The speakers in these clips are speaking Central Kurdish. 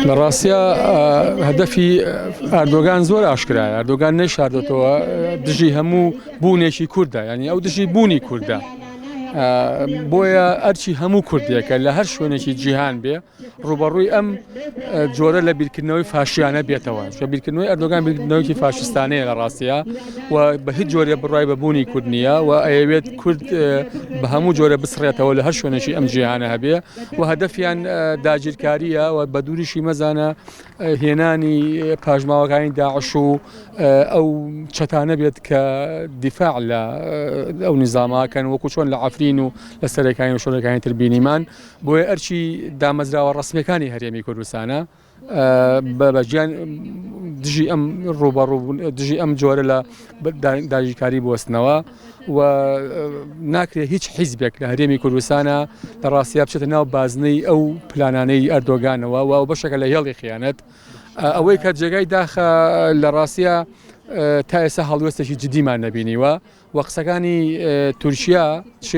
لە ڕاستیە هەدەفی ئەردۆگان زۆر ئاشکرایە. ئەردۆگان نەشاردێتەوە دژی هەموو بوونێکی کوردە، ینی ئەو دژی بوونی کوردە. بۆیە ئەرچی هەموو کوردێکە لە هەر شوێنێکی جیهان بێ ڕوبەڕووی ئەم جۆرە لە بیرکردنەوەی فاشیانە بێتەوە. بیرکردنەوەی ئەردۆگان بیرکردنەوەی فاشستانەیە لە ڕاستیە و بە هیچ جۆرە بڕای بە بوونی کورد نییە و ئەیەوێت کورد بە هەموو جۆرە بسڕێتەوە لە هەر شوێنێکی ئەم جیهانە هەبێ و هەدەفیان داگیرکاریە و بە دووریشی مەزانە هێنانی پاژماوەکانی داعش و ئەو چەتانە بێت کە دیفاع لە ئەو نظاماکەن وەکو چۆن لە عەفرین و لە سەرەکانی و شۆڕەکانی تر بینیمان. بۆیە ئەرچی دامەزراوە ڕسمیەکانی هەرێمی کوردستانە بەجیان دژی ئەم ڕوبەڕوو دژی ئەم جۆرە لە داگیرکاری بوەستنەوە و ناکرێت هیچ حیزبێک لە هەرێمی کوردستانە لە ڕاستیە بچێتە ناو بازنەی ئەو پلانانەی ئەردۆگانەوە و بەشێکە لە هێڵی خیانەت ئەوەی کە جێگای داخە لە ڕاستیە تا ئێستا هەڵوێستێکی جدیمان نەبینیوە و قسەکانی تورکیا چ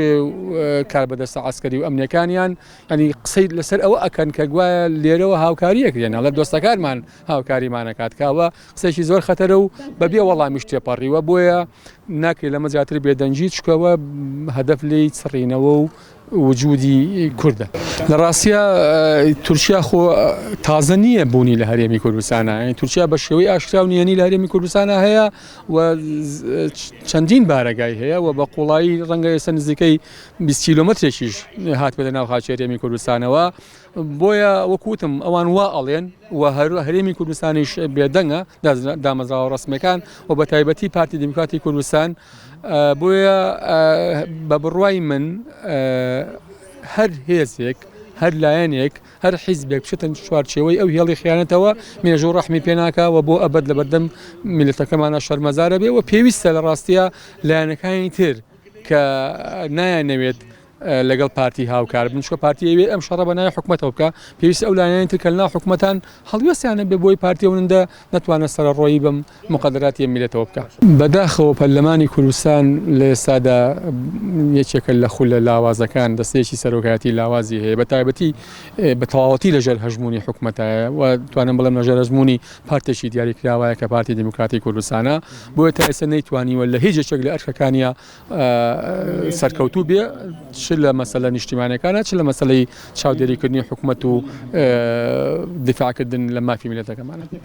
کاربەدەستە عەسکەری و ئەمنیەکانیان ینی قسەی لەسەر ئەوە ئەکەن کە گوایە لێرەوە هاوکاریەکرێن لە دۆستەکانمان هاوکاریمانەکات کاوە قسێکی زۆر خەتەرە و بەبێ وەڵامیش تێپەڕیوە بۆیە ناکرێت لەمە زیاتر بێدەنجی چکەوە هەدەف لێی سڕینەوە و وجودی کوردە. لە ڕاستیە تورکیا خۆ تازە نییە بوونی لە هەرێمی کوردستانە، تورکیا بە شێوەی ئاشکرا و نیەنی لە هەرێمی کوردستانە هەیە و چەندین بارەگای هەیە و بە قوڵایی ڕەنگە ئێستا نزیکەی 20 کیلۆمەترێکیش هاتوێتە ناو خاچی هەرێمی کوردستانەوە. بۆیە وەکوتم ئەوان وا ئەڵێن و هەرێمی کوردستانیش بێدەنگە دامەزراوە ڕسمیەکان و بە تایبەتی پارتی دموکراتی کوردستان. بۆیە بە بڕوای من هەر هێزێک هەر لایەنێک هەر حیزبێک بچێتە چوارچێوەی ئەو هێڵی خیانەتەوە مێژوو ڕەحمی پێناکەوە بۆ ئەبەد لە بەردەم میلەتەکەمانە شەرمەزارە بێ و پێویستە لە ڕاستیە لایەنەکانی تر کە نایانەوێت لەگەڵ پارتی هاوکار بن، چکە پارتی ئەوێت ئەم شەڕە بە ناوی حکومەتەوە بکە، پێویستە ئەو لایەنانی تر کە لەناو حکومەتان هەڵوێستیانە بێ بۆی پارتیەوەندە نەتوانە سەرڕۆیی بەم مقدراتی میلەتەوە بکە. بەداخەوە پەرلەمانی کوردستان لە ئێستادا یەکێکە لە خولە لاوازەکان دەستەیەکی سەرۆکایەتی لاوازی هەیە بە تایبەتی بە تەواوەتی لەژێر هەژمونی حکومەتایە و توانم بڵێم لەژێر هەژمونی پارتێکی دیاریکراوایە کە پارتی دموکراتی کوردستانە. بۆیە تا ئێستا نەیتوانیوە لە هیچ یەکێک لە ئەرکەکانیە سەرکەوتوو بێ، چ لە مەسەلە نیشتیمانیەکانە چ لە مەسەلەی چاودێریکردنی حکومەت و دیفاعکردن لە مافی میلەتەکەمانە.